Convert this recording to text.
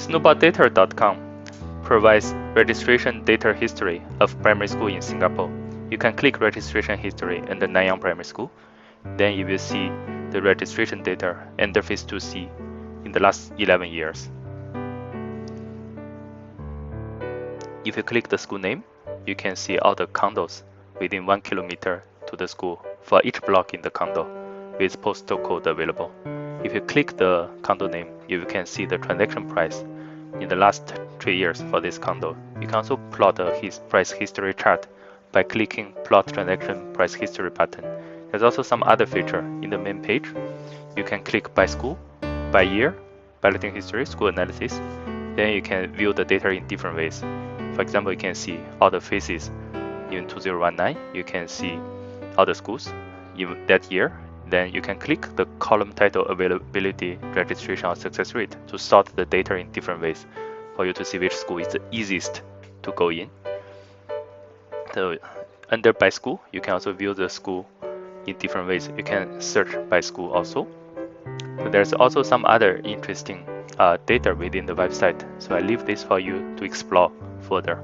Snowballdata.com provides registration data history of primary school in Singapore. You can click registration history under Nanyang Primary School. Then you will see the registration data under Phase 2C in the last 11 years. If you click the school name, you can see all the condos within 1 kilometer to the school for each block in the condo with postal code available. If you click the condo name, you can see the transaction price in the last 3 years for this condo. You can also plot the price history chart by clicking Plot Transaction Price History button. There's also some other feature in the main page. You can click by school, by year, balloting history, school analysis. Then you can view the data in different ways. For example, you can see all the phases in 2019. You can see all the schools in that year. Then you can click the column title availability, registration, or success rate to sort the data in different ways for you to see which school is the easiest to go in. So under by school, you can also view the school in different ways. You can search by school also. So there's also some other interesting data within the website. So I leave this for you to explore further.